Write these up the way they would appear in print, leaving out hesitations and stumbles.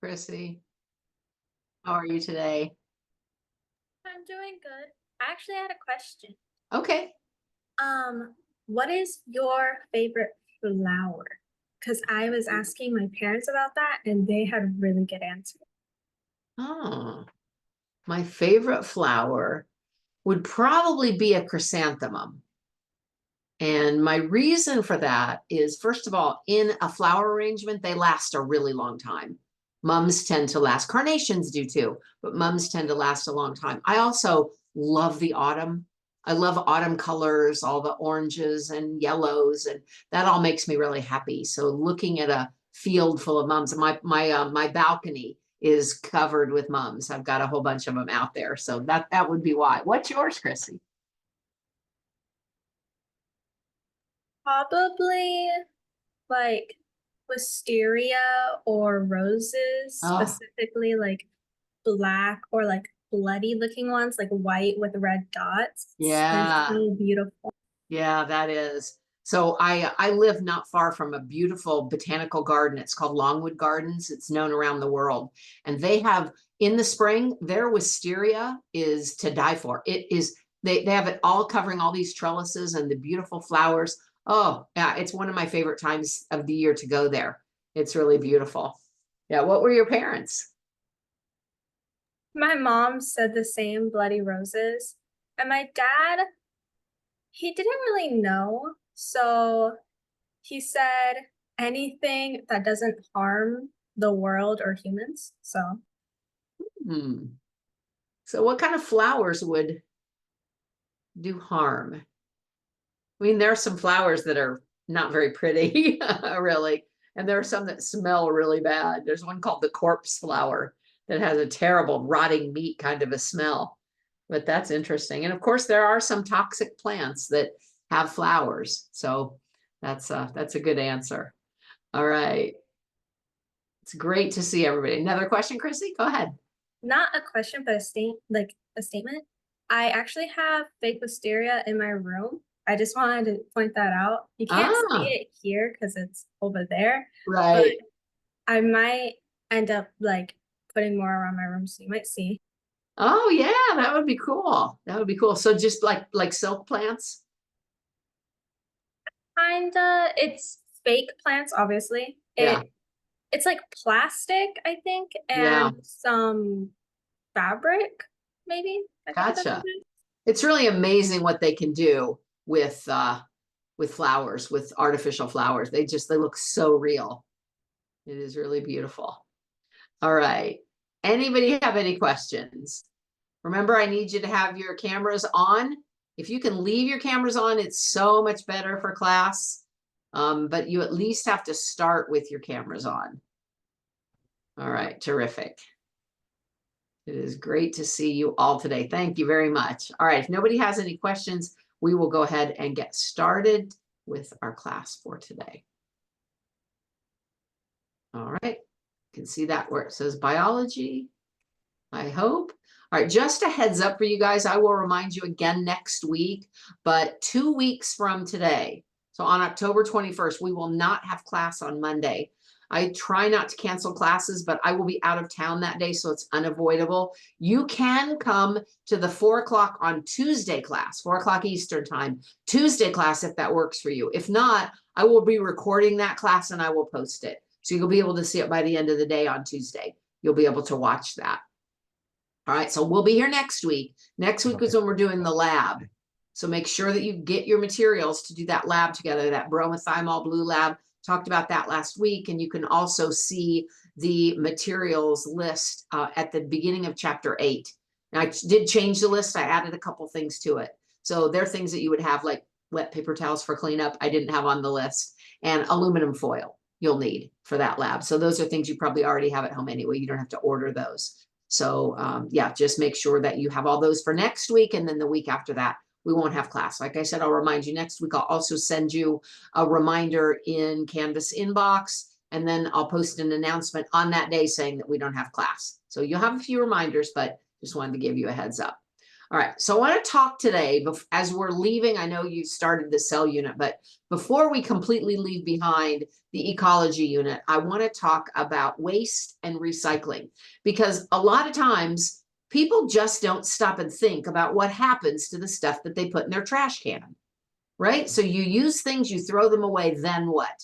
Chrissy. How are you today? I'm doing good. I actually had a question. Okay. Um, what is your favorite flower? Because I was asking my parents about that and they had really good answers. Oh, my favorite flower would probably be a chrysanthemum. And my reason for that is, first of all, in a flower arrangement, they last a really long time. Mums tend to last. Carnations do too, but mums tend to last a long time. I also love the autumn. I love autumn colors, all the oranges and yellows, and that all makes me really happy. So looking at a field full of mums, my balcony is covered with mums. I've got a whole bunch of them out there. So that would be why. What's yours, Chrissy? Probably like wisteria or roses, Oh, specifically like black or like bloody looking ones, like white with red dots. They're yeah. so beautiful. Yeah, that is. So I live not far from a beautiful botanical garden. It's called Longwood Gardens. It's known around the world. And they have in the spring, their wisteria is to die for. It is they have it all covering all these trellises and the beautiful flowers. Oh, yeah, it's one of my favorite times of the year to go there. It's really beautiful. Yeah, what were your parents? My mom said the same, bloody roses. And my dad, he didn't really know. So he said anything that doesn't harm the world or humans. So Hmm. So what kind of flowers would do harm? I mean, there are some flowers that are not very pretty, really. And there are some that smell really bad. There's one called the corpse flower that has a terrible rotting meat kind of a smell. But that's interesting. And of course, there are some toxic plants that have flowers. So that's a good answer. All right. It's great to see everybody. Another question, Chrissy? Go ahead. not a question, but a statement. I actually have fake wisteria in my room. I just wanted to point that out. You can't see Ah, it here because it's over there, but right. I might end up like putting more around my room, so you might see. Oh yeah, that would be cool. That would be cool. So just like silk plants? Kinda, it's fake plants, obviously. Yeah. It's like plastic, I think, Yeah. and some fabric, maybe. I think that's what Gotcha. it is. It's really amazing what they can do with flowers, with artificial flowers. They look so real. It is really beautiful. All right. Anybody have any questions? Remember, I need you to have your cameras on. If you can leave your cameras on, it's so much better for class. But you at least have to start with your cameras on. All right, terrific. It is great to see you all today. Thank you very much. All right, if nobody has any questions, we will go ahead and get started with our class for today. All right, you can see that where it says biology, I hope. All right, just a heads up for you guys, I will remind you again next week, but 2 weeks from today, so on October 21st, we will not have class on Monday. I try not to cancel classes, but I will be out of town that day, so it's unavoidable. You can come to the 4 o'clock on Tuesday class, 4 o'clock Eastern time, Tuesday class, if that works for you. If not, I will be recording that class and I will post it. So you'll be able to see it by the end of the day on Tuesday. You'll be able to watch that. All right, so we'll be here next week. Next week is when we're doing the lab. So make sure that you get your materials to do that lab together, that bromothymol blue lab. Talked about that last week, and you can also see the materials list at the beginning of chapter 8. Now, I did change the list. I added a couple things to it. So there are things that you would have like wet paper towels for cleanup. I didn't have on the list, and aluminum foil you'll need for that lab. So those are things you probably already have at home anyway. You don't have to order those. So yeah, just make sure that you have all those for next week. And then the week after that, we won't have class. Like I said, I'll remind you next week. I'll also send you a reminder in Canvas inbox. And then I'll post an announcement on that day saying that we don't have class. So you'll have a few reminders, but just wanted to give you a heads up. All right, so I want to talk today, as we're leaving, I know you started the cell unit, but before we completely leave behind the ecology unit, I want to talk about waste and recycling, because a lot of times people just don't stop and think about what happens to the stuff that they put in their trash can, right? So you use things, you throw them away, then what?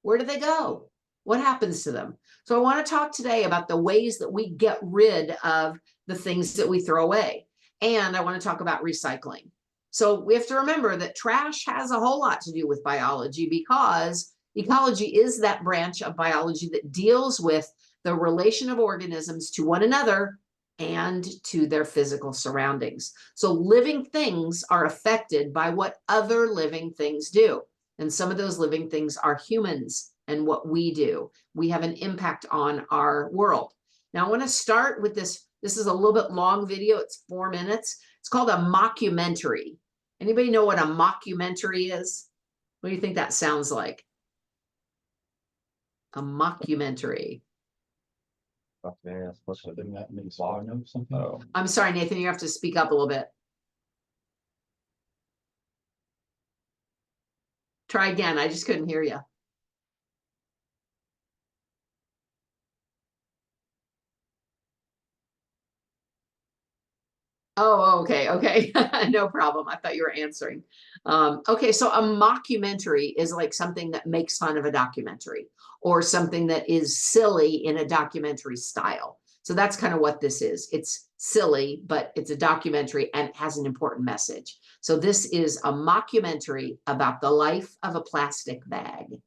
Where do they go? What happens to them? So I want to talk today about the ways that we get rid of the things that we throw away. And I want to talk about recycling. So we have to remember that trash has a whole lot to do with biology, because ecology is that branch of biology that deals with the relation of organisms to one another and to their physical surroundings. So living things are affected by what other living things do. And some of those living things are humans and what we do. We have an impact on our world. Now I want to start with this. This is a little bit long video. It's 4 minutes. It's called a mockumentary. Anybody know what a mockumentary is? What do you think that sounds like? A mockumentary. I'm sorry, Nathan, you have to speak up a little bit. Try again. I just couldn't hear you. Oh, okay. No problem. I thought you were answering. Okay, so a mockumentary is like something that makes fun of a documentary, or something that is silly in a documentary style. So that's kind of what this is. It's silly, but it's a documentary and it has an important message. So this is a mockumentary about the life of a plastic bag.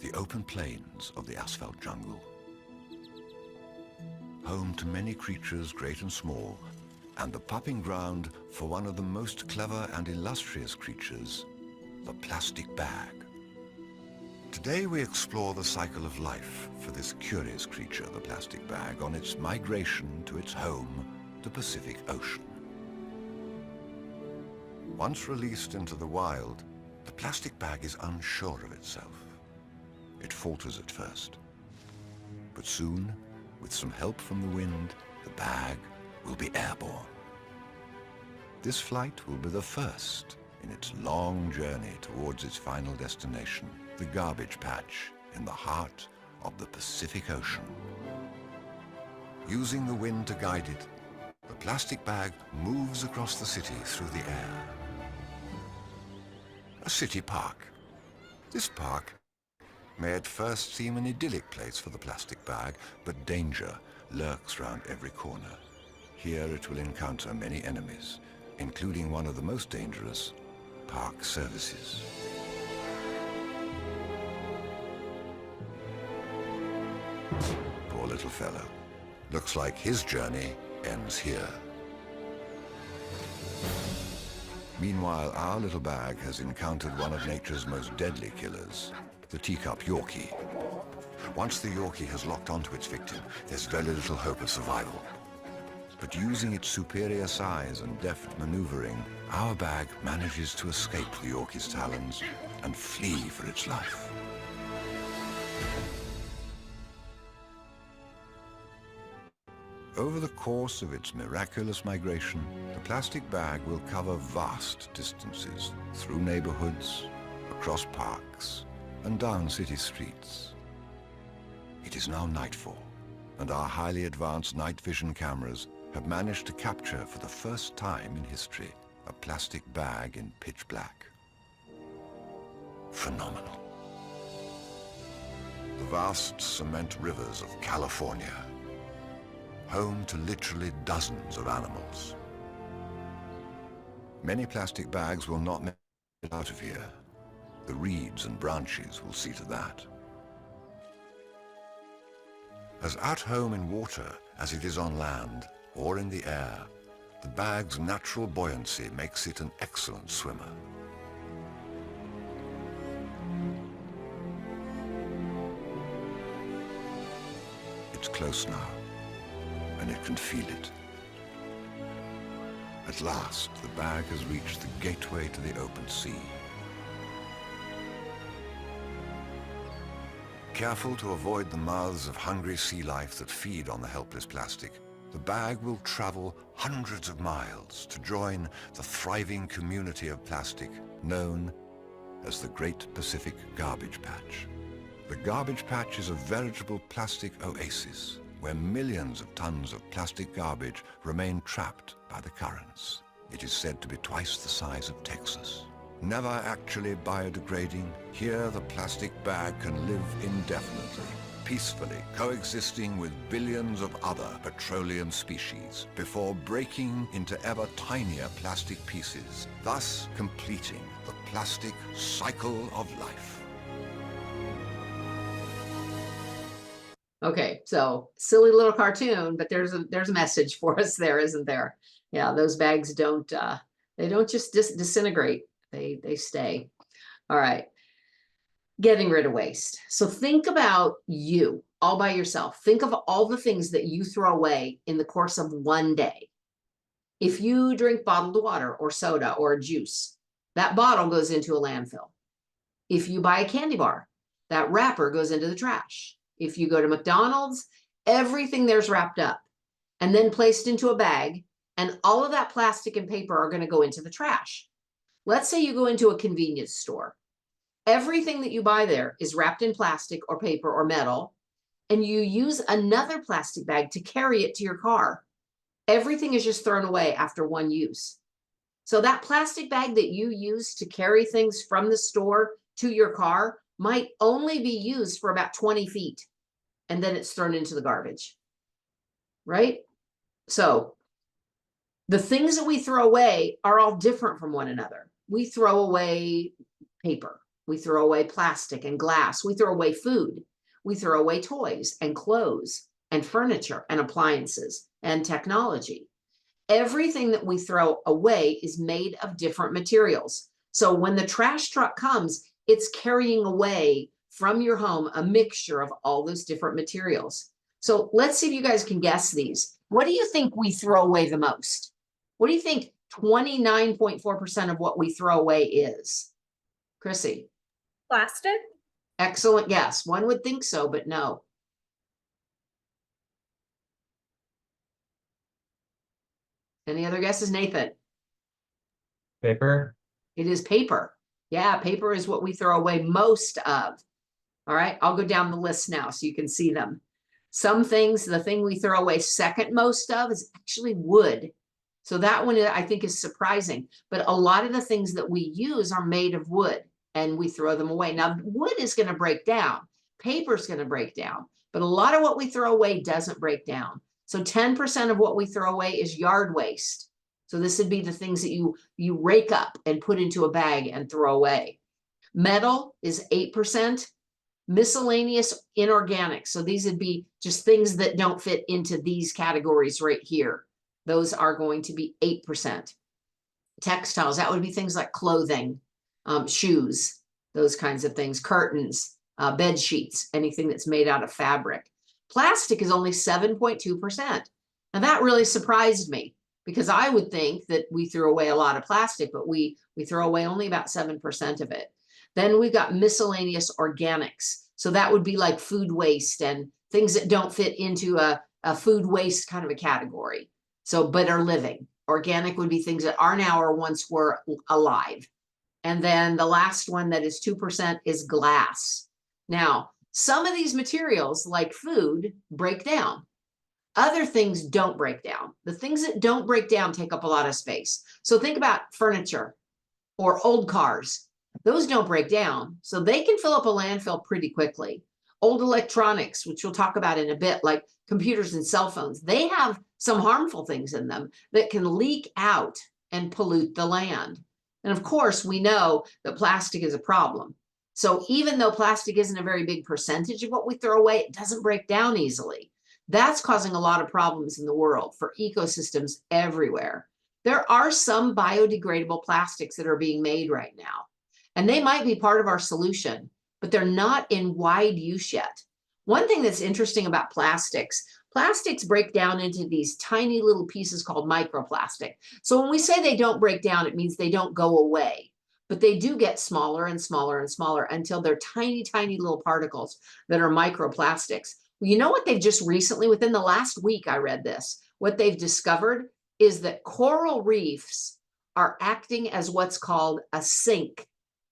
The open plains of the asphalt jungle, home to many creatures great and small, and the popping ground for one of the most clever and illustrious creatures, the plastic bag. Today we explore the cycle of life for this curious creature, the plastic bag, on its migration to its home, the Pacific Ocean. Once released into the wild, the plastic bag is unsure of itself. It falters at first, but soon, with some help from the wind, the bag will be airborne. This flight will be the first in its long journey towards its final destination, the garbage patch in the heart of the Pacific Ocean. Using the wind to guide it, the plastic bag moves across the city through the air. A city park. This park may at first seem an idyllic place for the plastic bag, but danger lurks round every corner. Here it will encounter many enemies, including one of the most dangerous, park services. Poor little fellow. Looks like his journey ends here. Meanwhile, our little bag has encountered one of nature's most deadly killers, the teacup Yorkie. Once the Yorkie has locked onto its victim, there's very little hope of survival. But using its superior size and deft maneuvering, our bag manages to escape the Yorkie's talons and flee for its life. Over the course of its miraculous migration, the plastic bag will cover vast distances through neighborhoods, across parks, and down city streets. It is now nightfall, and our highly advanced night vision cameras have managed to capture for the first time in history a plastic bag in pitch black. Phenomenal. The vast cement rivers of California, home to literally dozens of animals. Many plastic bags will not make it out of here. The reeds and branches will see to that. As at home in water as it is on land or in the air, the bag's natural buoyancy makes it an excellent swimmer. It's close now, and it can feel it. At last, the bag has reached the gateway to the open sea. Careful to avoid the mouths of hungry sea life that feed on the helpless plastic, the bag will travel hundreds of miles to join the thriving community of plastic known as the Great Pacific Garbage Patch. The Garbage Patch is a veritable plastic oasis where millions of tons of plastic garbage remain trapped by the currents. It is said to be twice the size of Texas. Never actually biodegrading, here the plastic bag can live indefinitely, peacefully coexisting with billions of other petroleum species before breaking into ever tinier plastic pieces, thus completing the plastic cycle of life. Okay, so silly little cartoon, but there's a message for us there, isn't there? Yeah, those bags don't they don't just disintegrate. They stay. All right. Getting rid of waste. So think about you all by yourself. Think of all the things that you throw away in the course of one day. If you drink bottled water or soda or juice, that bottle goes into a landfill. If you buy a candy bar, that wrapper goes into the trash. If you go to McDonald's, everything there's wrapped up and then placed into a bag, and all of that plastic and paper are going to go into the trash. Let's say you go into a convenience store. Everything that you buy there is wrapped in plastic or paper or metal, and you use another plastic bag to carry it to your car. Everything is just thrown away after one use. So that plastic bag that you use to carry things from the store to your car might only be used for about 20 feet, and then it's thrown into the garbage, right? So the things that we throw away are all different from one another. We throw away paper. We throw away plastic and glass. We throw away food. We throw away toys and clothes and furniture and appliances and technology. Everything that we throw away is made of different materials. So when the trash truck comes, it's carrying away from your home a mixture of all those different materials. So let's see if you guys can guess these. What do you think we throw away the most? What do you think 29.4% of what we throw away is? Chrissy? Plastic? Excellent guess. One would think so, but no. Any other guesses, Nathan? Paper? It is paper. Yeah, paper is what we throw away most of. All right, I'll go down the list now so you can see them. Some things, the thing we throw away second most of is actually wood. So that one I think is surprising. But a lot of the things that we use are made of wood and we throw them away. Now, wood is going to break down. Paper is going to break down. But a lot of what we throw away doesn't break down. So 10% of what we throw away is yard waste. So this would be the things that you rake up and put into a bag and throw away. Metal is 8%. Miscellaneous inorganic. So these would be just things that don't fit into these categories right here. Those are going to be 8%. Textiles, that would be things like clothing, shoes, those kinds of things, curtains, bed sheets, anything that's made out of fabric. Plastic is only 7.2%. Now that really surprised me because I would think that we threw away a lot of plastic, but we throw away only about 7% of it. Then we've got miscellaneous organics. So that would be like food waste and things that don't fit into a food waste kind of a category. So, but are living. Organic would be things that are now or once were alive. And then the last one that is 2% is glass. Now, some of these materials like food break down. Other things don't break down. The things that don't break down take up a lot of space. So think about furniture or old cars. Those don't break down, so they can fill up a landfill pretty quickly. Old electronics, which we'll talk about in a bit, like computers and cell phones, they have some harmful things in them that can leak out and pollute the land. And of course, we know that plastic is a problem. So even though plastic isn't a very big percentage of what we throw away, it doesn't break down easily. That's causing a lot of problems in the world for ecosystems everywhere. There are some biodegradable plastics that are being made right now. And they might be part of our solution, but they're not in wide use yet. One thing that's interesting about plastics break down into these tiny little pieces called microplastic. So when we say they don't break down, it means they don't go away, but they do get smaller and smaller and smaller until they're tiny, tiny little particles that are microplastics. Well, you know what they've just recently, within the last week, I read this, what they've discovered is that coral reefs are acting as what's called a sink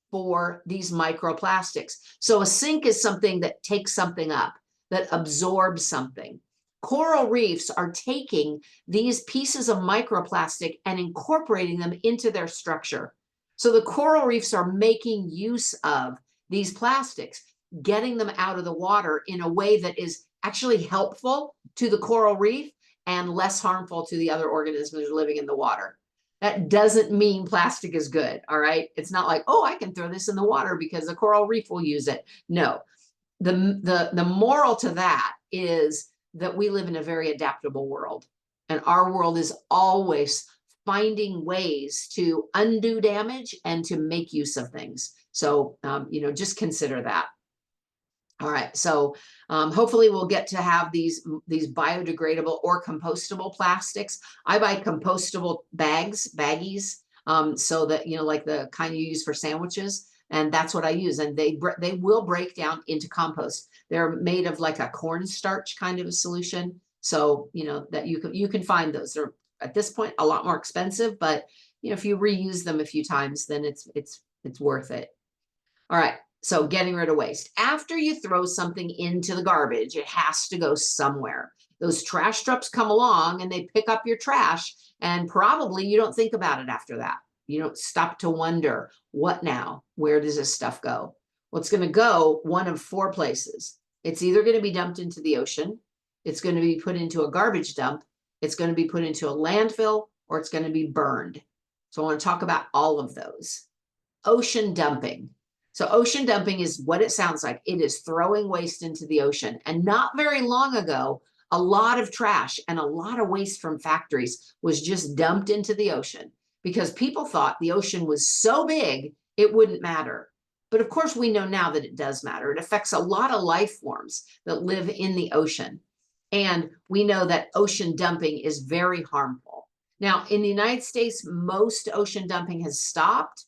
for these microplastics. So a sink is something that takes something up, that absorbs something. Coral reefs are taking these pieces of microplastic and incorporating them into their structure. So the coral reefs are making use of these plastics, getting them out of the water in a way that is actually helpful to the coral reef and less harmful to the other organisms living in the water. That doesn't mean plastic is good, all right? It's not like, oh, I can throw this in the water because the coral reef will use it. No, the moral to that is that we live in a very adaptable world, and our world is always finding ways to undo damage and to make use of things. So, just consider that. All right, so hopefully we'll get to have these biodegradable or compostable plastics. I buy compostable baggies, so that, like the kind you use for sandwiches, and that's what I use. And they will break down into compost. They're made of like a cornstarch kind of a solution, so that you can find those. They're at this point a lot more expensive, but if you reuse them a few times, then it's worth it. All right. So getting rid of waste. After you throw something into the garbage, it has to go somewhere. Those trash trucks come along and they pick up your trash, and probably you don't think about it after that. You don't stop to wonder, what now? Where does this stuff go? Well, it's going to go one of 4 places. It's either going to be dumped into the ocean, it's going to be put into a garbage dump, it's going to be put into a landfill, or it's going to be burned. So I want to talk about all of those. Ocean dumping. So ocean dumping is what it sounds like. It is throwing waste into the ocean. And not very long ago, a lot of trash and a lot of waste from factories was just dumped into the ocean because people thought the ocean was so big, it wouldn't matter. But of course, we know now that it does matter. It affects a lot of life forms that live in the ocean. And we know that ocean dumping is very harmful. Now, in the United States, most ocean dumping has stopped.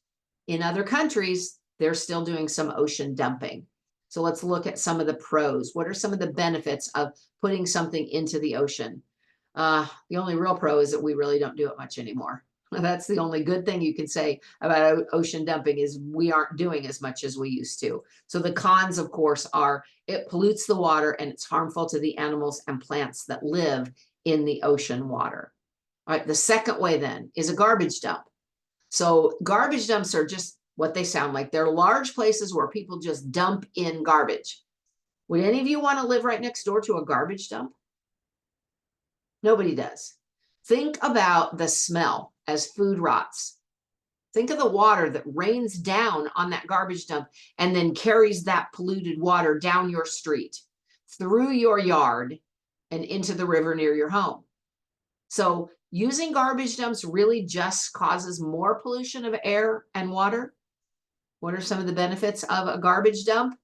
In other countries, they're still doing some ocean dumping. So let's look at some of the pros. What are some of the benefits of putting something into the ocean? The only real pro is that we really don't do it much anymore. That's the only good thing you can say about ocean dumping, is we aren't doing as much as we used to. So the cons, of course, are it pollutes the water and it's harmful to the animals and plants that live in the ocean water. All right, the second way then is a garbage dump. So garbage dumps are just what they sound like. They're large places where people just dump in garbage. Would any of you want to live right next door to a garbage dump? Nobody does. Think about the smell as food rots. Think of the water that rains down on that garbage dump and then carries that polluted water down your street, through your yard, and into the river near your home. So using garbage dumps really just causes more pollution of air and water. What are some of the benefits of a garbage dump?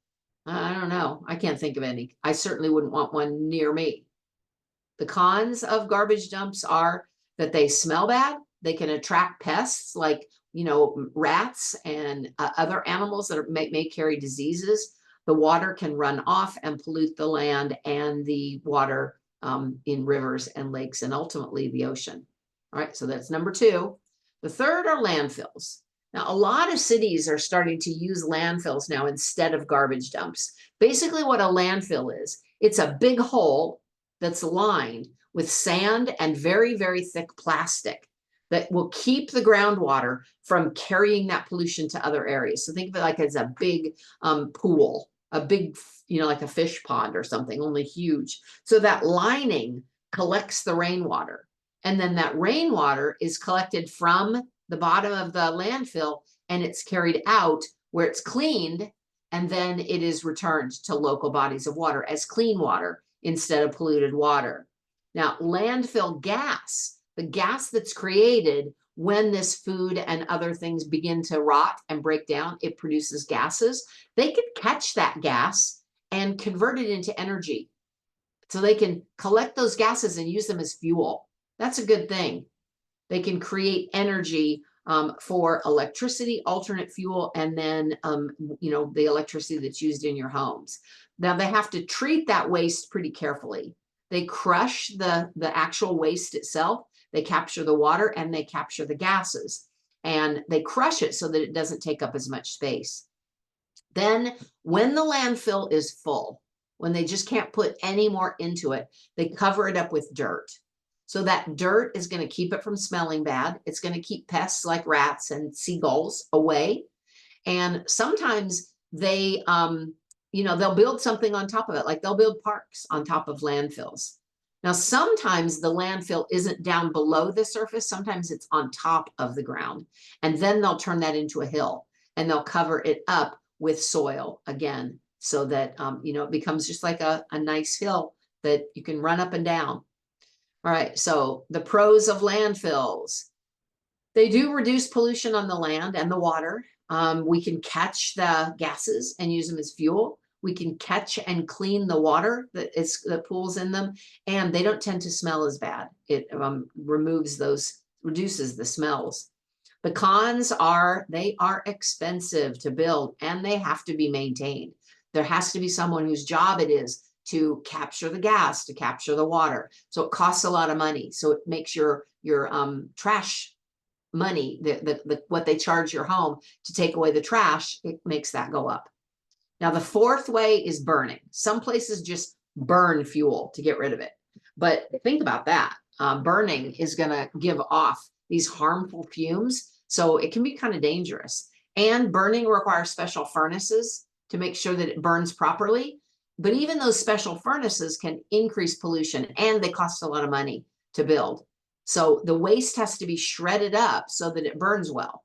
I don't know. I can't think of any. I certainly wouldn't want one near me. The cons of garbage dumps are that they smell bad. They can attract pests like, rats and other animals that may carry diseases. The water can run off and pollute the land and the water in rivers and lakes, and ultimately the ocean. All right, so that's number 2. The third are landfills. Now, a lot of cities are starting to use landfills now instead of garbage dumps. Basically, what a landfill is, it's a big hole that's lined with sand and very, very thick plastic that will keep the groundwater from carrying that pollution to other areas. So think of it like as a big pool, a big, like a fish pond or something, only huge. So that lining collects the rainwater. And then that rainwater is collected from the bottom of the landfill, and it's carried out where it's cleaned, and then it is returned to local bodies of water as clean water instead of polluted water. Now, landfill gas, the gas that's created when this food and other things begin to rot and break down, it produces gases. They could catch that gas and convert it into energy. So they can collect those gases and use them as fuel. That's a good thing. They can create energy for electricity, alternate fuel, and then, the electricity that's used in your homes. Now, they have to treat that waste pretty carefully. They crush the actual waste itself. They capture the water and they capture the gases, and they crush it so that it doesn't take up as much space. Then when the landfill is full, when they just can't put any more into it, they cover it up with dirt. So that dirt is going to keep it from smelling bad. It's going to keep pests like rats and seagulls away. And sometimes they, they'll build something on top of it, like they'll build parks on top of landfills. Now, sometimes the landfill isn't down below the surface. Sometimes it's on top of the ground. And then they'll turn that into a hill and they'll cover it up with soil again, so that, it becomes just like a nice hill that you can run up and down. All right, so the pros of landfills. They do reduce pollution on the land and the water. We can catch the gases and use them as fuel. We can catch and clean the water that pools in them, and they don't tend to smell as bad. It reduces the smells. The cons are they are expensive to build and they have to be maintained. There has to be someone whose job it is to capture the gas, to capture the water. So it costs a lot of money. So it makes your trash money, what they charge your home to take away the trash, it makes that go up. Now, the fourth way is burning. Some places just burn fuel to get rid of it. But think about that. Burning is going to give off these harmful fumes. So it can be kind of dangerous. And burning requires special furnaces to make sure that it burns properly. But even those special furnaces can increase pollution, and they cost a lot of money to build. So the waste has to be shredded up so that it burns well.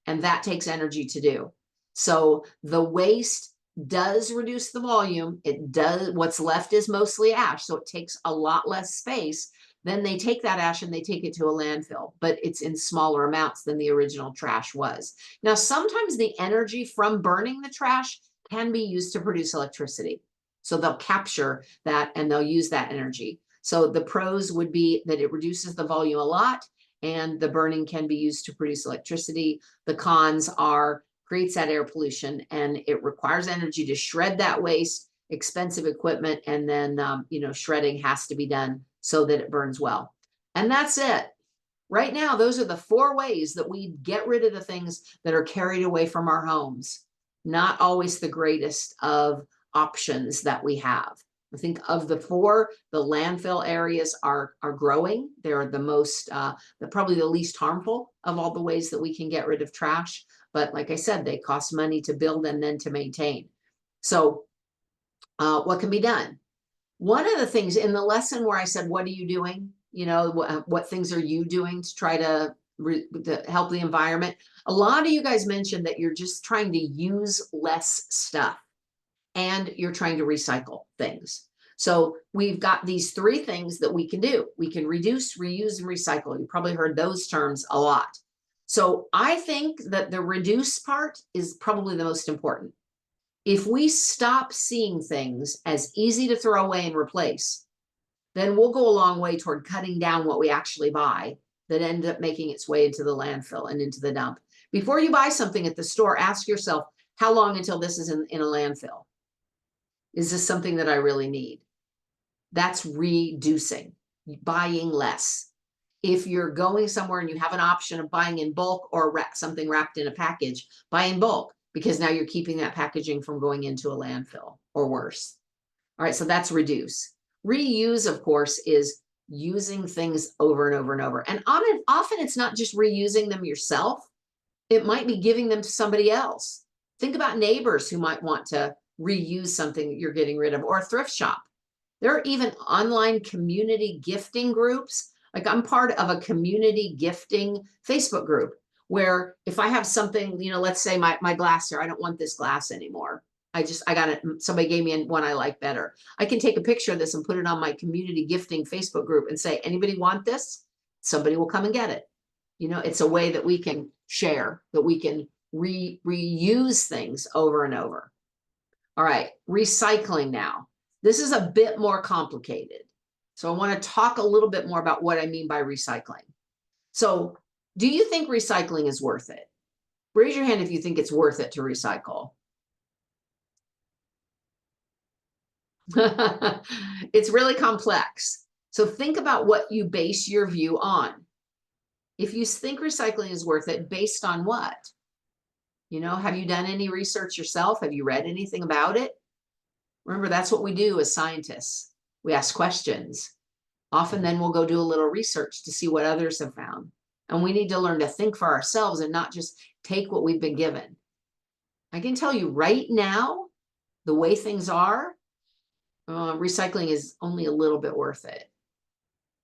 And that takes energy to do. So the waste does reduce the volume. It does. What's left is mostly ash. So it takes a lot less space. Then they take that ash and they take it to a landfill, but it's in smaller amounts than the original trash was. Now, sometimes the energy from burning the trash can be used to produce electricity. So they'll capture that and they'll use that energy. So the pros would be that it reduces the volume a lot, and the burning can be used to produce electricity. The cons are creates that air pollution, and it requires energy to shred that waste, expensive equipment, and then shredding has to be done so that it burns well. And that's it. Right now, those are the 4 ways that we get rid of the things that are carried away from our homes. Not always the greatest of options that we have. I think of the 4, the landfill areas are growing. They're the most, probably the least harmful of all the ways that we can get rid of trash. But like I said, they cost money to build and then to maintain. So what can be done? One of the things in the lesson where I said, what are you doing? What things are you doing to try to help the environment? A lot of you guys mentioned that you're just trying to use less stuff and you're trying to recycle things. So we've got these 3 things that we can do. We can reduce, reuse, and recycle. You probably heard those terms a lot. So I think that the reduce part is probably the most important. If we stop seeing things as easy to throw away and replace, then we'll go a long way toward cutting down what we actually buy that end up making its way into the landfill and into the dump. Before you buy something at the store, ask yourself, how long until this is in a landfill? Is this something that I really need? That's reducing, buying less. If you're going somewhere and you have an option of buying in bulk or something wrapped in a package, buy in bulk, because now you're keeping that packaging from going into a landfill or worse. All right, so that's reduce. Reuse, of course, is using things over and over and over. And often it's not just reusing them yourself. It might be giving them to somebody else. Think about neighbors who might want to reuse something that you're getting rid of, or a thrift shop. There are even online community gifting groups. Like I'm part of a community gifting Facebook group where if I have something, let's say my glass here, I don't want this glass anymore. I got it. Somebody gave me one I like better. I can take a picture of this and put it on my community gifting Facebook group and say, anybody want this? Somebody will come and get it. It's a way that we can share, that we can reuse things over and over. All right, recycling now. This is a bit more complicated. So I want to talk a little bit more about what I mean by recycling. So do you think recycling is worth it? Raise your hand if you think it's worth it to recycle. It's really complex. So think about what you base your view on. If you think recycling is worth it, based on what? You know, have you done any research yourself? Have you read anything about it? Remember, that's what we do as scientists. We ask questions. Often then we'll go do a little research to see what others have found. And we need to learn to think for ourselves and not just take what we've been given. I can tell you right now, the way things are, recycling is only a little bit worth it.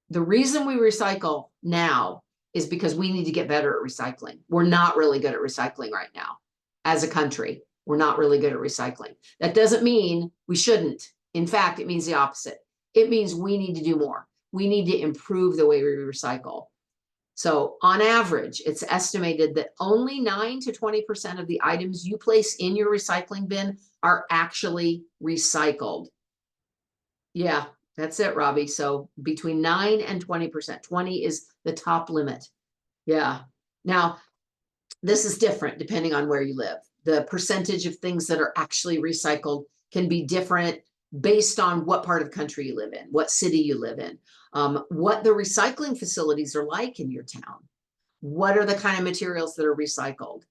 The reason we recycle now is because we need to get better at recycling. We're not really good at recycling right now. As a country, we're not really good at recycling. That doesn't mean we shouldn't. In fact, it means the opposite. It means we need to do more. We need to improve the way we recycle. So on average, it's estimated that only 9 to 20% of the items you place in your recycling bin are actually recycled. Yeah, that's it, Robbie. So between 9 and 20%. 20 is the top limit. Yeah. Now, this is different depending on where you live. The percentage of things that are actually recycled can be different based on what part of the country you live in, what city you live in, what the recycling facilities are like in your town. What are the kind of materials that are recycled?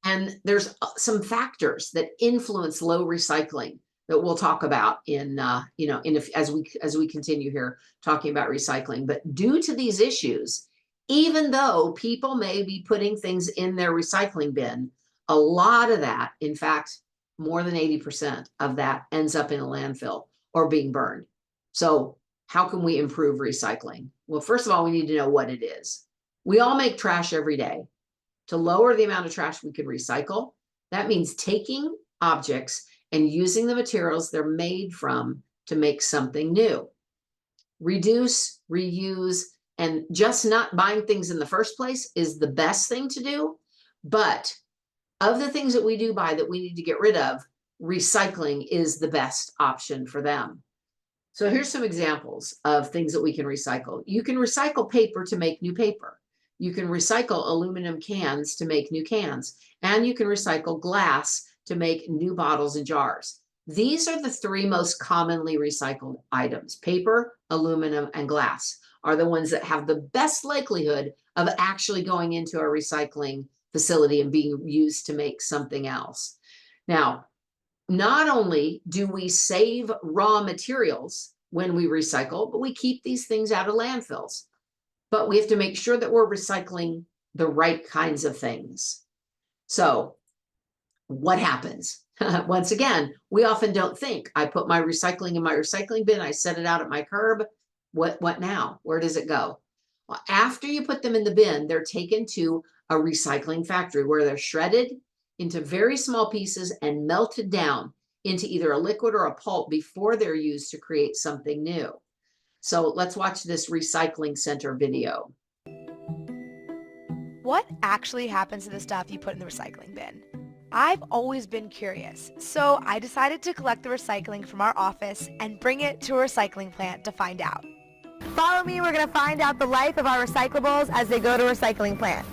And there's some factors that influence low recycling that we'll talk about in as we continue here talking about recycling. But due to these issues, even though people may be putting things in their recycling bin, a lot of that, in fact, more than 80% of that ends up in a landfill or being burned. So how can we improve recycling? Well, first of all, we need to know what it is. We all make trash every day. To lower the amount of trash we can recycle, that means taking objects and using the materials they're made from to make something new. Reduce, reuse, and just not buying things in the first place is the best thing to do. But of the things that we do buy that we need to get rid of, recycling is the best option for them. So here's some examples of things that we can recycle. You can recycle paper to make new paper. You can recycle aluminum cans to make new cans. And you can recycle glass to make new bottles and jars. These are the three most commonly recycled items. Paper, aluminum, and glass are the ones that have the best likelihood of actually going into a recycling facility and being used to make something else. Now, not only do we save raw materials when we recycle, but we keep these things out of landfills. But we have to make sure that we're recycling the right kinds of things. So what happens? Once again, we often don't think, I put my recycling in my recycling bin, I set it out at my curb. What now? Where does it go? Well, after you put them in the bin, they're taken to a recycling factory where they're shredded into very small pieces and melted down into either a liquid or a pulp before they're used to create something new. So let's watch this recycling center video. What actually happens to the stuff you put in the recycling bin? I've always been curious, so I decided to collect the recycling from our office and bring it to a recycling plant to find out. Follow me, we're going to find out the life of our recyclables as they go to a recycling plant.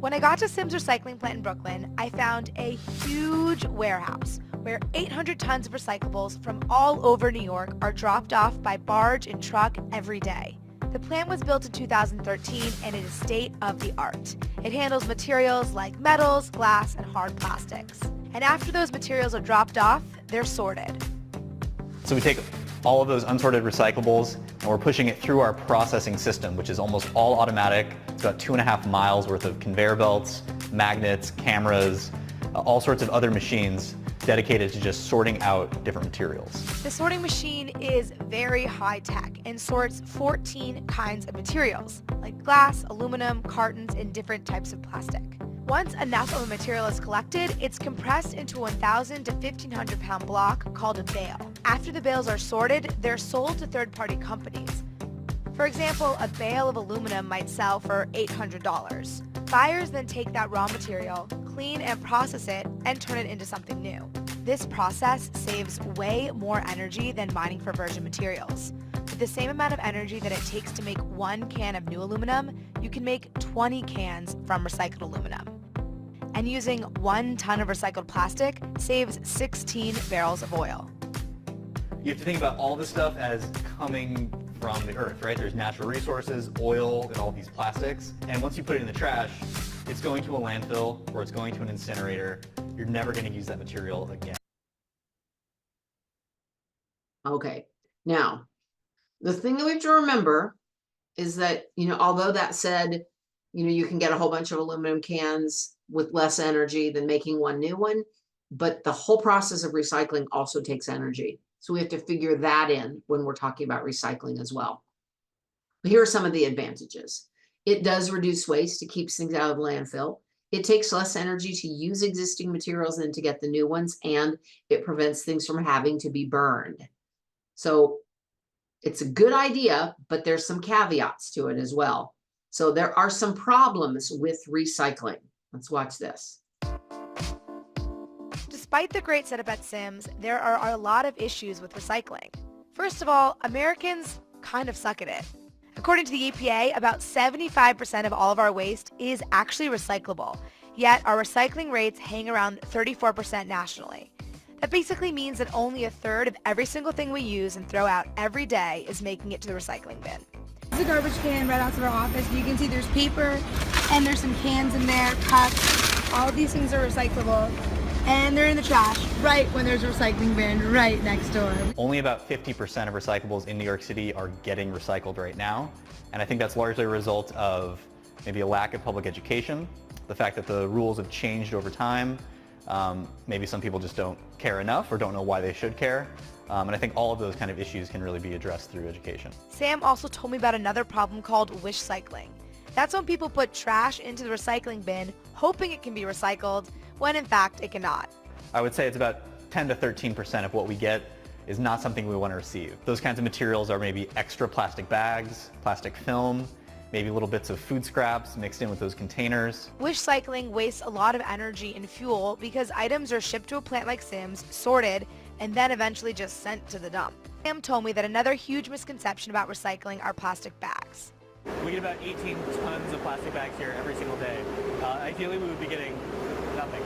When I got to Sims Recycling Plant in Brooklyn, I found a huge warehouse where 800 tons of recyclables from all over New York are dropped off by barge and truck every day. The plant was built in 2013 and it is state-of-the-art. It handles materials like metals, glass, and hard plastics. And after those materials are dropped off, they're sorted. So we take all of those unsorted recyclables and we're pushing it through our processing system, which is almost all automatic. It's about 2.5 miles worth of conveyor belts, magnets, cameras, all sorts of other machines dedicated to just sorting out different materials. The sorting machine is very high tech and sorts 14 kinds of materials, like glass, aluminum, cartons, and different types of plastic. Once enough of a material is collected, it's compressed into a 1,000 to 1,500 pound block called a bale. After the bales are sorted, they're sold to third-party companies. For example, a bale of aluminum might sell for $800. Buyers then take that raw material, clean and process it, and turn it into something new. This process saves way more energy than mining for virgin materials. With the same amount of energy that it takes to make 1 can of new aluminum, you can make 20 cans from recycled aluminum. And using 1 ton of recycled plastic saves 16 barrels of oil. You have to think about all this stuff as coming from the earth, right? There's natural resources, oil, and all these plastics. And once you put it in the trash, it's going to a landfill or it's going to an incinerator. You're never going to use that material again. Okay, now, the thing that we have to remember is that, although that said, you can get a whole bunch of aluminum cans with less energy than making one new one, but the whole process of recycling also takes energy. So we have to figure that in when we're talking about recycling as well. Here are some of the advantages. It does reduce waste. It keeps things out of the landfill. It takes less energy to use existing materials than to get the new ones, and it prevents things from having to be burned. So it's a good idea, but there's some caveats to it as well. So there are some problems with recycling. Let's watch this. Despite the great setup at Sims, there are a lot of issues with recycling. First of all, Americans kind of suck at it. According to the EPA, about 75% of all of our waste is actually recyclable, yet our recycling rates hang around 34% nationally. That basically means that only 1/3 of every single thing we use and throw out every day is making it to the recycling bin. There's a garbage can right outside our office. You can see there's paper and there's some cans in there, cups. All of these things are recyclable and they're in the trash right when there's a recycling bin right next door. Only about 50% of recyclables in New York City are getting recycled right now. And I think that's largely a result of maybe a lack of public education, the fact that the rules have changed over time. Maybe some people just don't care enough or don't know why they should care. And I think all of those kind of issues can really be addressed through education. Sam also told me about another problem called wish cycling. That's when people put trash into the recycling bin, hoping it can be recycled, when in fact it cannot. I would say it's about 10 to 13% of what we get is not something we want to receive. Those kinds of materials are maybe extra plastic bags, plastic film, maybe little bits of food scraps mixed in with those containers. Wish cycling wastes a lot of energy and fuel because items are shipped to a plant like Sims, sorted, and then eventually just sent to the dump. Sam told me that another huge misconception about recycling are plastic bags. We get about 18 tons of plastic bags here every single day. Ideally, we would be getting nothing.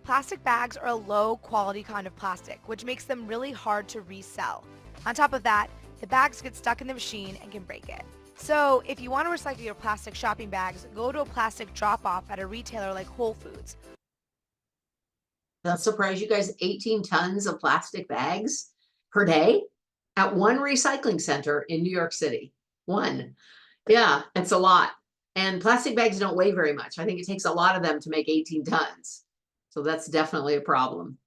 Plastic bags are a low quality kind of plastic, which makes them really hard to resell. On top of that, the bags get stuck in the machine and can break it. So if you want to recycle your plastic shopping bags, go to a plastic drop-off at a retailer like Whole Foods. Not surprised you guys, 18 tons of plastic bags per day at one recycling center in New York City. One. Yeah, it's a lot. And plastic bags don't weigh very much. I think it takes a lot of them to make 18 tons. So that's definitely a problem.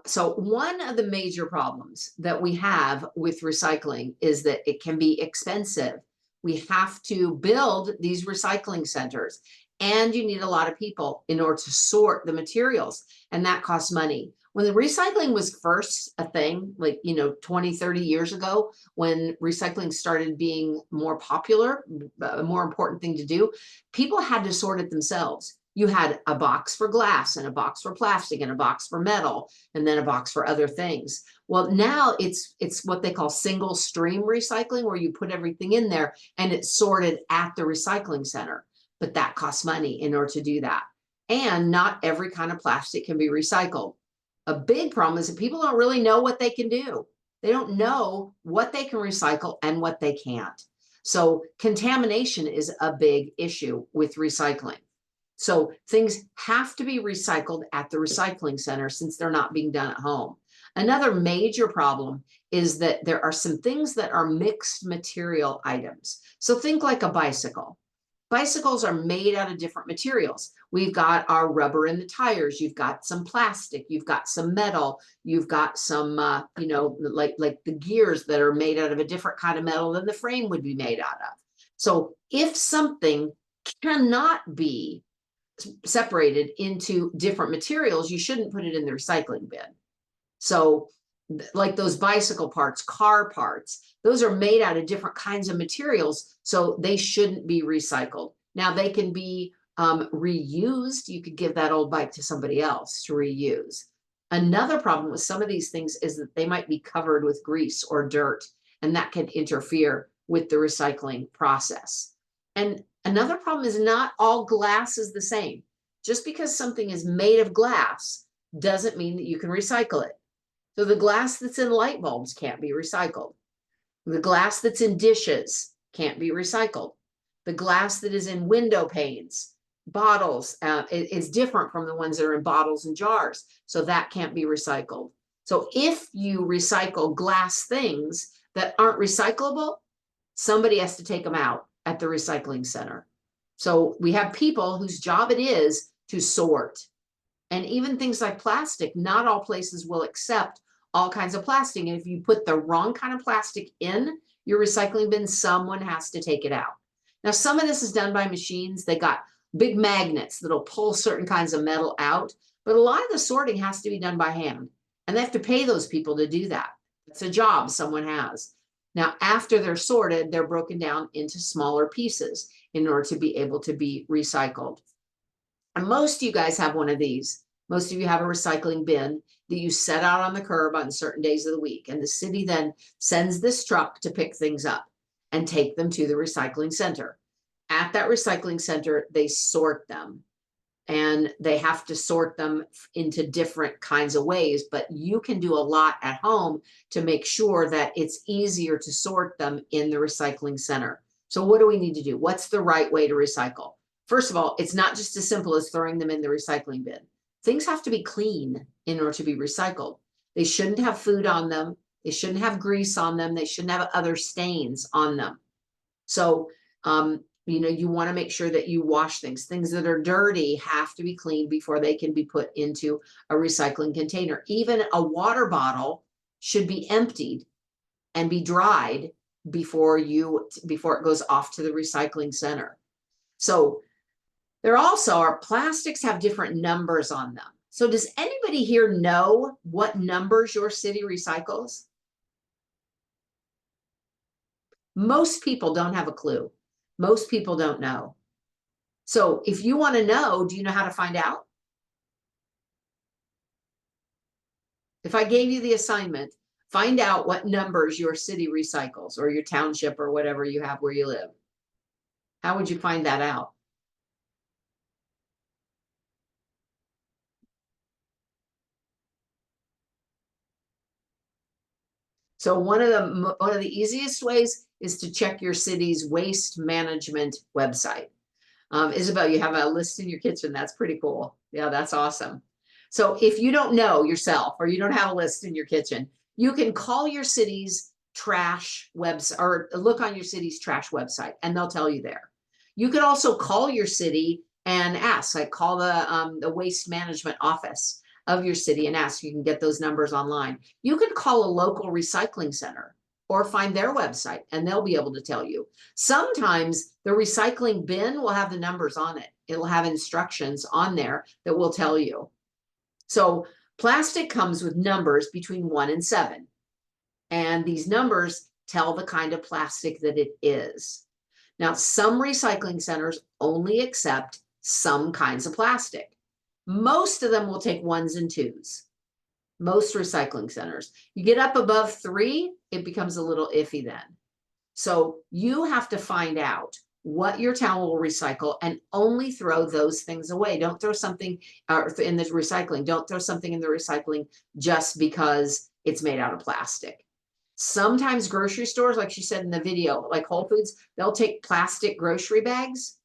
So one of the major problems that we have with recycling is that it can be expensive. We have to build these recycling centers, and you need a lot of people in order to sort the materials, and that costs money. When the recycling was first a thing, like, 20, 30 years ago, when recycling started being more popular, a more important thing to do, people had to sort it themselves. You had a box for glass and a box for plastic and a box for metal and then a box for other things. Well, now it's what they call single stream recycling, where you put everything in there and it's sorted at the recycling center. But that costs money in order to do that. And not every kind of plastic can be recycled. A big problem is that people don't really know what they can do. They don't know what they can recycle and what they can't. So contamination is a big issue with recycling. So things have to be recycled at the recycling center since they're not being done at home. Another major problem is that there are some things that are mixed material items. So think like a bicycle. Bicycles are made out of different materials. We've got our rubber in the tires. You've got some plastic. You've got some metal. You've got some, like the gears that are made out of a different kind of metal than the frame would be made out of. So if something cannot be separated into different materials, you shouldn't put it in the recycling bin. So like those bicycle parts, car parts, those are made out of different kinds of materials, so they shouldn't be recycled. Now they can be reused. You could give that old bike to somebody else to reuse. Another problem with some of these things is that they might be covered with grease or dirt, and that can interfere with the recycling process. And another problem is not all glass is the same. Just because something is made of glass doesn't mean that you can recycle it. So the glass that's in light bulbs can't be recycled. The glass that's in dishes can't be recycled. The glass that is in window panes, bottles, is different from the ones that are in bottles and jars. So that can't be recycled. So if you recycle glass things that aren't recyclable, somebody has to take them out at the recycling center. So we have people whose job it is to sort. And even things like plastic, not all places will accept all kinds of plastic. And if you put the wrong kind of plastic in your recycling bin, someone has to take it out. Now, some of this is done by machines. They got big magnets that'll pull certain kinds of metal out, but a lot of the sorting has to be done by hand. And they have to pay those people to do that. It's a job someone has. Now, after they're sorted, they're broken down into smaller pieces in order to be able to be recycled. And most of you guys have one of these. Most of you have a recycling bin that you set out on the curb on certain days of the week. And the city then sends this truck to pick things up and take them to the recycling center. At that recycling center, they sort them. And they have to sort them into different kinds of ways, but you can do a lot at home to make sure that it's easier to sort them in the recycling center. So what do we need to do? What's the right way to recycle? First of all, it's not just as simple as throwing them in the recycling bin. Things have to be clean in order to be recycled. They shouldn't have food on them. They shouldn't have grease on them. They shouldn't have other stains on them. So, you want to make sure that you wash things. Things that are dirty have to be cleaned before they can be put into a recycling container. Even a water bottle should be emptied and be dried before it goes off to the recycling center. So there also are plastics have different numbers on them. So does anybody here know what numbers your city recycles? Most people don't have a clue. Most people don't know. So if you want to know, do you know how to find out? If I gave you the assignment, find out what numbers your city recycles or your township or whatever you have where you live. How would you find that out? So one of the easiest ways is to check your city's waste management website. Isabel, you have a list in your kitchen. That's pretty cool. Yeah, that's awesome. So if you don't know yourself or you don't have a list in your kitchen, you can call your city's trash website or look on your city's trash website and they'll tell you there. You could also call your city and ask, like call the waste management office of your city and ask. You can get those numbers online. You could call a local recycling center or find their website and they'll be able to tell you. Sometimes the recycling bin will have the numbers on it. It'll have instructions on there that will tell you. So plastic comes with numbers between 1 and 7. And these numbers tell the kind of plastic that it is. Now, some recycling centers only accept some kinds of plastic. Most of them will take 1s and 2s. Most recycling centers. You get up above 3, it becomes a little iffy then. So you have to find out what your town will recycle and only throw those things away. Don't throw something in the recycling. Don't throw something in the recycling just because it's made out of plastic. Sometimes grocery stores, like she said in the video, like Whole Foods, they'll take plastic grocery bags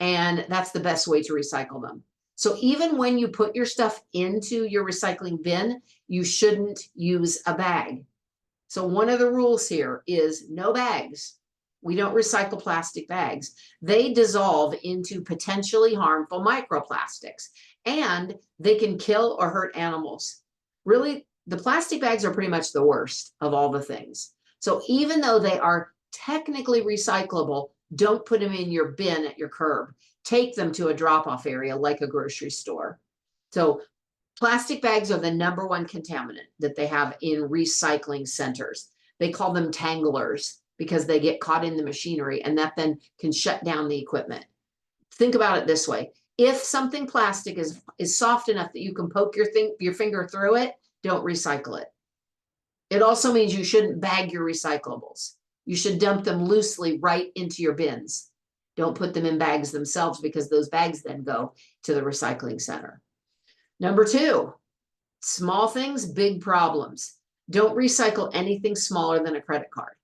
and that's the best way to recycle them. So even when you put your stuff into your recycling bin, you shouldn't use a bag. So one of the rules here is no bags. We don't recycle plastic bags. They dissolve into potentially harmful microplastics and they can kill or hurt animals. Really, the plastic bags are pretty much the worst of all the things. So even though they are technically recyclable, don't put them in your bin at your curb. Take them to a drop-off area like a grocery store. So plastic bags are the #1 contaminant that they have in recycling centers. They call them tanglers because they get caught in the machinery and that then can shut down the equipment. Think about it this way. If something plastic is soft enough that you can poke your finger through it, don't recycle it. It also means you shouldn't bag your recyclables. You should dump them loosely right into your bins. Don't put them in bags themselves because those bags then go to the recycling center. Number 2, small things, big problems. Don't recycle anything smaller than a credit card.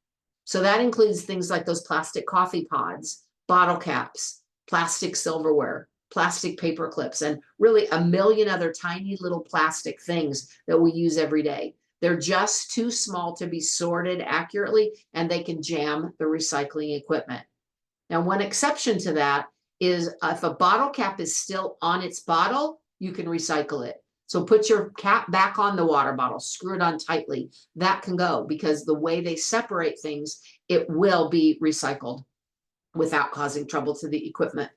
So that includes things like those plastic coffee pods, bottle caps, plastic silverware, plastic paper clips, and really a million other tiny little plastic things that we use every day. They're just too small to be sorted accurately, and they can jam the recycling equipment. Now, one exception to that is if a bottle cap is still on its bottle, you can recycle it. So put your cap back on the water bottle, screw it on tightly. That can go because the way they separate things, it will be recycled without causing trouble to the equipment.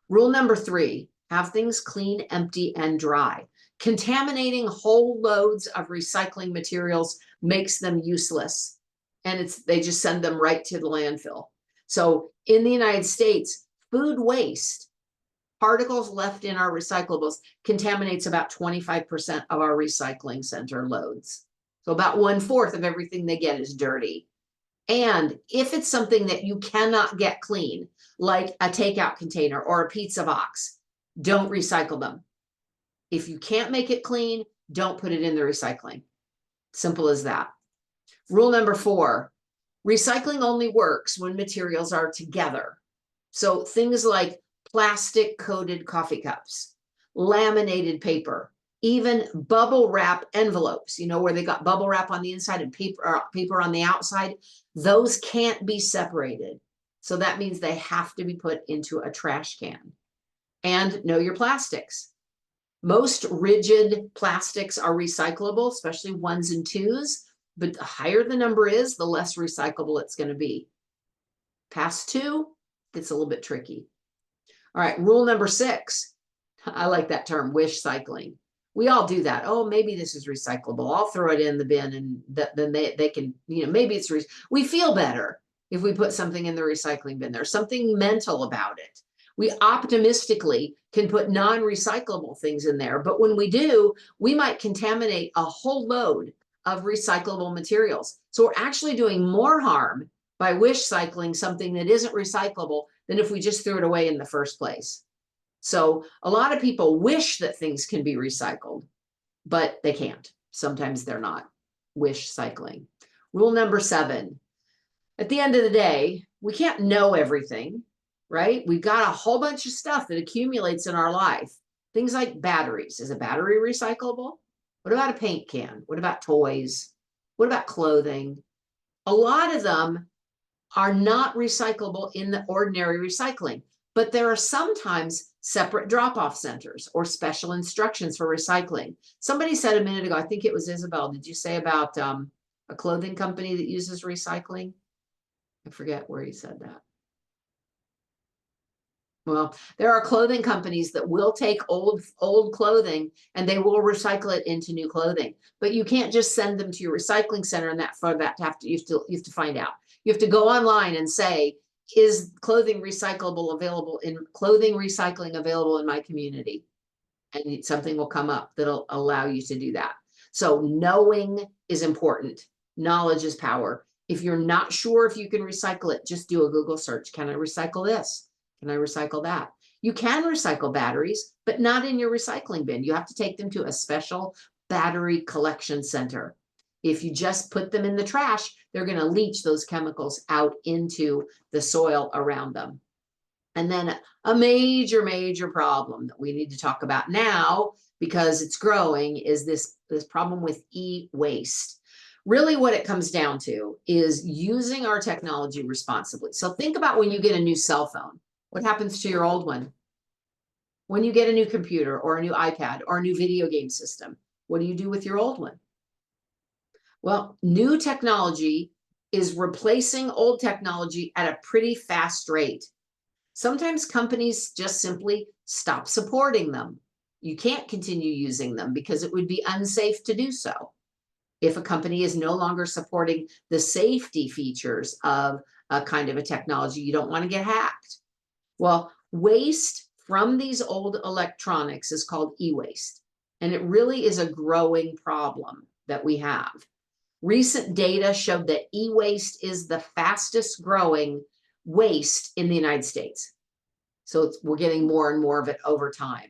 Rule number 3, have things clean, empty, and dry. Contaminating whole loads of recycling materials makes them useless, and they just send them right to the landfill. So in the United States, food waste, particles left in our recyclables, contaminates about 25% of our recycling center loads. So about 1/4 of everything they get is dirty. And if it's something that you cannot get clean, like a takeout container or a pizza box, don't recycle them. If you can't make it clean, don't put it in the recycling. Simple as that. Rule number 4, recycling only works when materials are together. So things like plastic coated coffee cups, laminated paper, even bubble wrap envelopes, where they got bubble wrap on the inside and paper on the outside, those can't be separated. So that means they have to be put into a trash can. And know your plastics. Most rigid plastics are recyclable, especially 1s and 2s, but the higher the number is, the less recyclable it's going to be. Past 2, gets a little bit tricky. All right, rule number 6. I like that term, wish cycling. We all do that. Oh, maybe this is recyclable. I'll throw it in the bin, and then they can, maybe it's, we feel better if we put something in the recycling bin. There's something mental about it. We optimistically can put non-recyclable things in there, but when we do, we might contaminate a whole load of recyclable materials. So we're actually doing more harm by wish cycling something that isn't recyclable than if we just threw it away in the first place. So a lot of people wish that things can be recycled, but they can't. Sometimes they're not. Wish cycling. Rule number 7. At the end of the day, we can't know everything, right? We've got a whole bunch of stuff that accumulates in our life. Things like batteries. Is a battery recyclable? What about a paint can? What about toys? What about clothing? A lot of them are not recyclable in the ordinary recycling, but there are sometimes separate drop-off centers or special instructions for recycling. Somebody said a minute ago, I think it was Isabel, did you say about a clothing company that uses recycling? I forget where you said that. Well, there are clothing companies that will take old clothing and they will recycle it into new clothing, but you can't just send them to your recycling center and you have to find out. You have to go online and say, is clothing recycling available in my community? And something will come up that'll allow you to do that. So knowing is important. Knowledge is power. If you're not sure if you can recycle it, just do a Google search. Can I recycle this? Can I recycle that? You can recycle batteries, but not in your recycling bin. You have to take them to a special battery collection center. If you just put them in the trash, they're going to leach those chemicals out into the soil around them. And then a major, major problem that we need to talk about now, because it's growing, is this problem with e-waste. Really what it comes down to is using our technology responsibly. So think about when you get a new cell phone. What happens to your old one? When you get a new computer or a new iPad or a new video game system, what do you do with your old one? Well, new technology is replacing old technology at a pretty fast rate. Sometimes companies just simply stop supporting them. You can't continue using them because it would be unsafe to do so. If a company is no longer supporting the safety features of a kind of a technology, you don't want to get hacked. Well, waste from these old electronics is called e-waste, and it really is a growing problem that we have. Recent data showed that e-waste is the fastest growing waste in the United States. So we're getting more and more of it over time.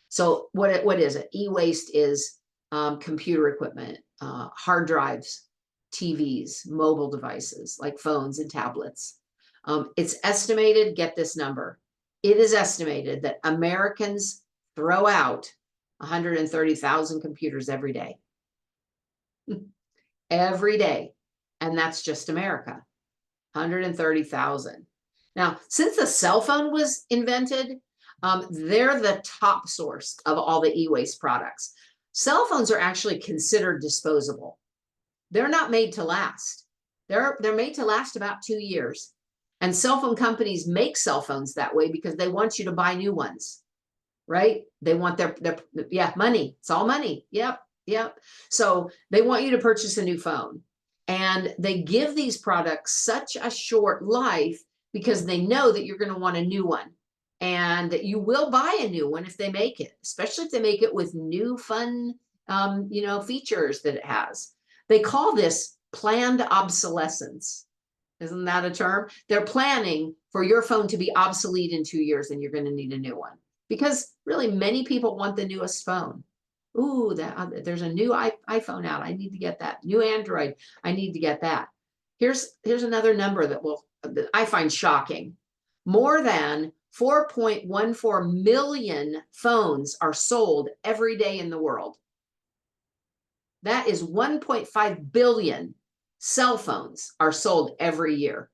So what is it? E-waste is computer equipment, hard drives, TVs, mobile devices like phones and tablets. It's estimated, get this number. It is estimated that Americans throw out 130,000 computers every day. Every day. And that's just America. 130,000. Now, since the cell phone was invented, they're the top source of all the e-waste products. Cell phones are actually considered disposable. They're not made to last. They're made to last about 2 years. And cell phone companies make cell phones that way because they want you to buy new ones, right? They want their money. It's all money. Yep. So they want you to purchase a new phone. And they give these products such a short life because they know that you're going to want a new one and that you will buy a new one if they make it, especially if they make it with new fun, features that it has. They call this planned obsolescence. Isn't that a term? They're planning for your phone to be obsolete in 2 years and you're going to need a new one because really many people want the newest phone. Ooh, there's a new iPhone out. I need to get that. New Android. I need to get that. Here's another number that I find shocking. More than 4.14 million phones are sold every day in the world. That is 1.5 billion cell phones are sold every year.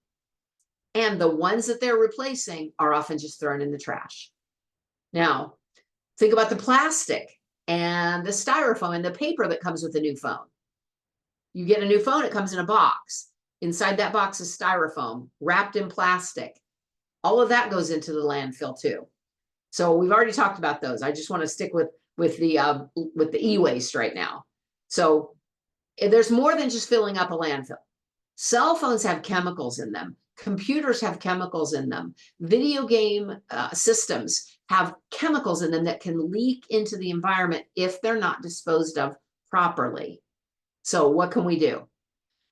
And the ones that they're replacing are often just thrown in the trash. Now, think about the plastic and the styrofoam and the paper that comes with a new phone. You get a new phone, it comes in a box. Inside that box is styrofoam wrapped in plastic. All of that goes into the landfill too. So we've already talked about those. I just want to stick with the e-waste right now. So there's more than just filling up a landfill. Cell phones have chemicals in them. Computers have chemicals in them. Video game systems have chemicals in them that can leak into the environment if they're not disposed of properly. So what can we do?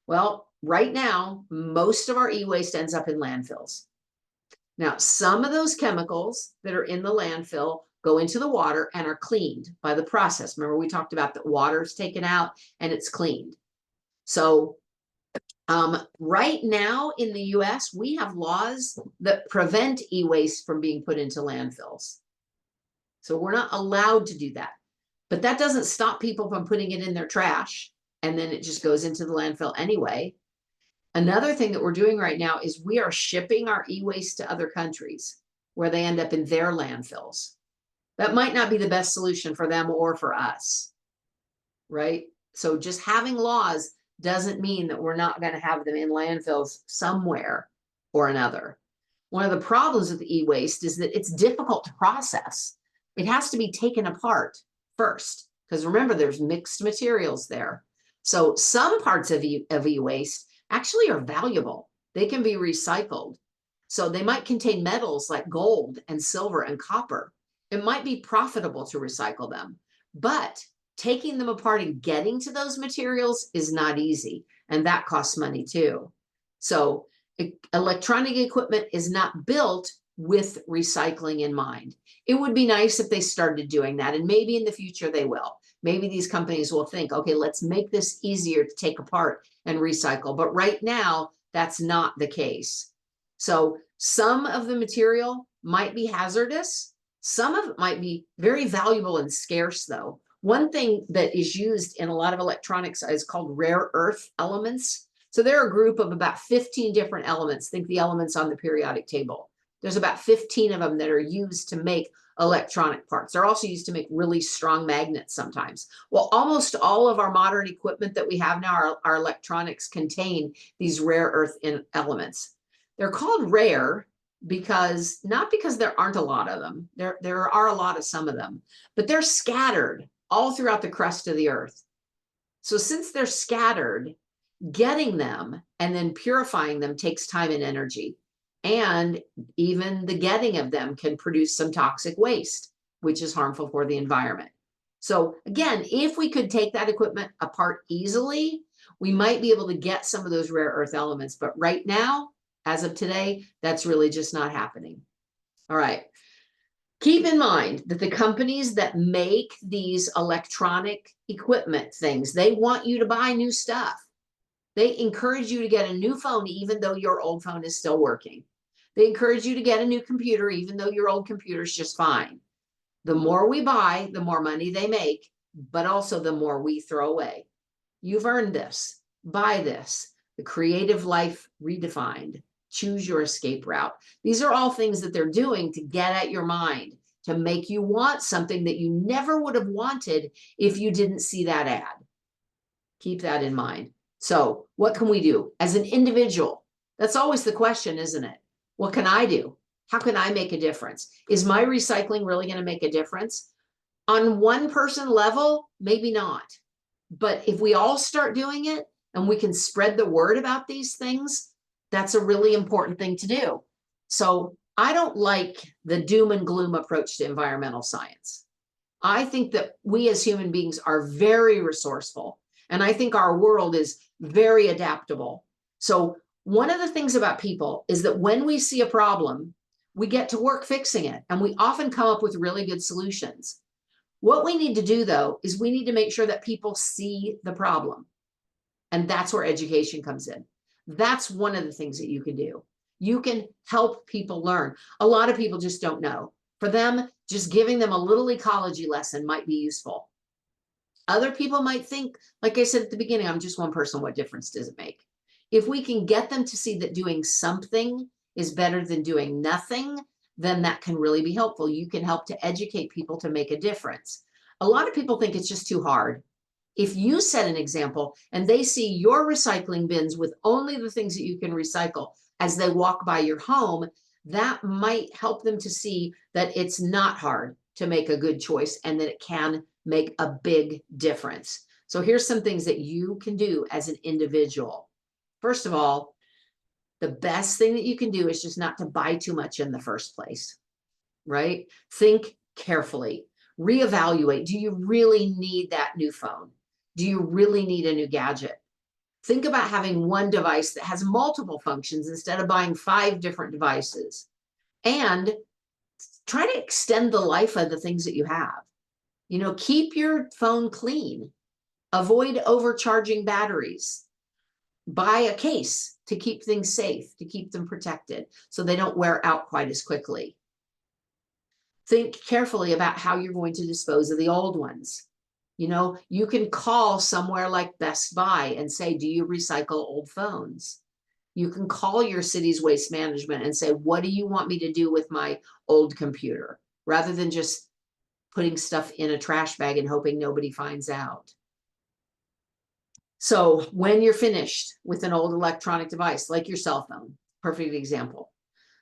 Well, right now, most of our e-waste ends up in landfills. Now, some of those chemicals that are in the landfill go into the water and are cleaned by the process. Remember, we talked about that water is taken out and it's cleaned. So right now in the US, we have laws that prevent e-waste from being put into landfills. So we're not allowed to do that. But that doesn't stop people from putting it in their trash and then it just goes into the landfill anyway. Another thing that we're doing right now is we are shipping our e-waste to other countries where they end up in their landfills. That might not be the best solution for them or for us, right? So just having laws doesn't mean that we're not going to have them in landfills somewhere or another. One of the problems with the e-waste is that it's difficult to process. It has to be taken apart first, because remember, there's mixed materials there. So some parts of e-waste actually are valuable. They can be recycled. So they might contain metals like gold and silver and copper. It might be profitable to recycle them, but taking them apart and getting to those materials is not easy, and that costs money too. So electronic equipment is not built with recycling in mind. It would be nice if they started doing that, and maybe in the future they will. Maybe these companies will think, okay, let's make this easier to take apart and recycle. But right now, that's not the case. So some of the material might be hazardous. Some of it might be very valuable and scarce, though. One thing that is used in a lot of electronics is called rare earth elements. So they're a group of about 15 different elements. Think the elements on the periodic table. There's about 15 of them that are used to make electronic parts. They're also used to make really strong magnets sometimes. Well, almost all of our modern equipment that we have now, our electronics contain these rare earth elements. They're called rare because not because there aren't a lot of them. There are a lot of some of them, but they're scattered all throughout the crust of the earth. So since they're scattered, getting them and then purifying them takes time and energy. And even the getting of them can produce some toxic waste, which is harmful for the environment. So again, if we could take that equipment apart easily, we might be able to get some of those rare earth elements. But right now, as of today, that's really just not happening. All right. Keep in mind that the companies that make these electronic equipment things, they want you to buy new stuff. They encourage you to get a new phone, even though your old phone is still working. They encourage you to get a new computer, even though your old computer is just fine. The more we buy, the more money they make, but also the more we throw away. You've earned this. Buy this. The creative life redefined. Choose your escape route. These are all things that they're doing to get at your mind, to make you want something that you never would have wanted if you didn't see that ad. Keep that in mind. So what can we do as an individual? That's always the question, isn't it? What can I do? How can I make a difference? Is my recycling really going to make a difference? On one person level, maybe not. But if we all start doing it and we can spread the word about these things, that's a really important thing to do. So I don't like the doom and gloom approach to environmental science. I think that we as human beings are very resourceful, and I think our world is very adaptable. So one of the things about people is that when we see a problem, we get to work fixing it, and we often come up with really good solutions. What we need to do, though, is we need to make sure that people see the problem. And that's where education comes in. That's one of the things that you can do. You can help people learn. A lot of people just don't know. For them, just giving them a little ecology lesson might be useful. Other people might think, like I said at the beginning, I'm just one person. What difference does it make? If we can get them to see that doing something is better than doing nothing, then that can really be helpful. You can help to educate people to make a difference. A lot of people think it's just too hard. If you set an example and they see your recycling bins with only the things that you can recycle as they walk by your home, that might help them to see that it's not hard to make a good choice and that it can make a big difference. So here's some things that you can do as an individual. First of all, the best thing that you can do is just not to buy too much in the first place, right? Think carefully, reevaluate. Do you really need that new phone? Do you really need a new gadget? Think about having one device that has multiple functions instead of buying 5 different devices. And try to extend the life of the things that you have. You know, keep your phone clean. Avoid overcharging batteries. Buy a case to keep things safe, to keep them protected so they don't wear out quite as quickly. Think carefully about how you're going to dispose of the old ones. You know, you can call somewhere like Best Buy and say, do you recycle old phones? You can call your city's waste management and say, what do you want me to do with my old computer? Rather than just putting stuff in a trash bag and hoping nobody finds out. So when you're finished with an old electronic device, like your cell phone, perfect example.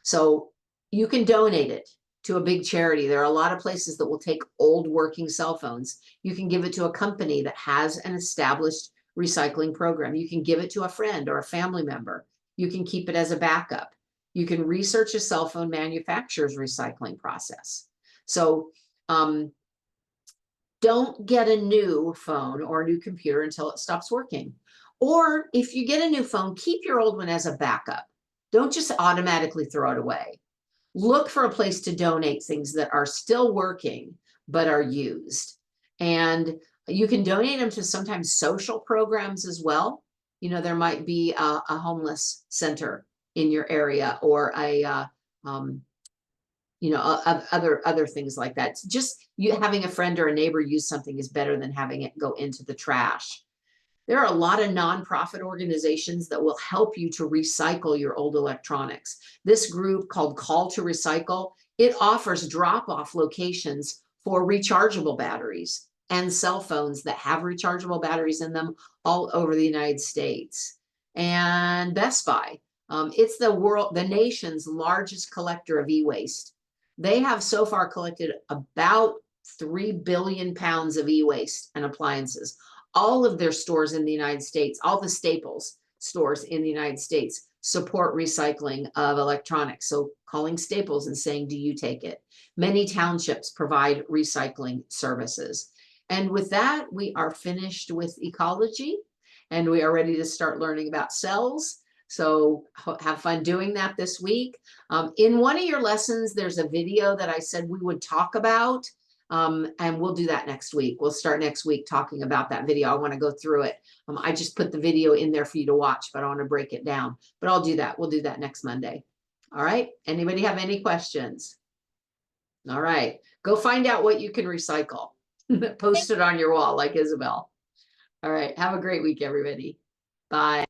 So you can donate it to a big charity. There are a lot of places that will take old working cell phones. You can give it to a company that has an established recycling program. You can give it to a friend or a family member. You can keep it as a backup. You can research a cell phone manufacturer's recycling process. So don't get a new phone or a new computer until it stops working. Or if you get a new phone, keep your old one as a backup. Don't just automatically throw it away. Look for a place to donate things that are still working but are used. And you can donate them to sometimes social programs as well. You know, there might be a homeless center in your area or a you know, other things like that. It's just you having a friend or a neighbor use something is better than having it go into the trash. There are a lot of nonprofit organizations that will help you to recycle your old electronics. This group called Call to Recycle, it offers drop-off locations for rechargeable batteries and cell phones that have rechargeable batteries in them all over the United States. And Best Buy, it's the nation's largest collector of e-waste. They have so far collected about 3 billion pounds of e-waste and appliances. All of their stores in the United States, all the Staples stores in the United States support recycling of electronics. So calling Staples and saying, do you take it? Many townships provide recycling services. And with that, we are finished with ecology and we are ready to start learning about cells. So have fun doing that this week. In one of your lessons, there's a video that I said we would talk about. And we'll do that next week. We'll start next week talking about that video. I want to go through it. I just put the video in there for you to watch, but I want to break it down. But I'll do that. We'll do that next Monday. All right. Anybody have any questions? All right. Go find out what you can recycle. Post it on your wall like Isabel. All right. Have a great week, everybody. Bye.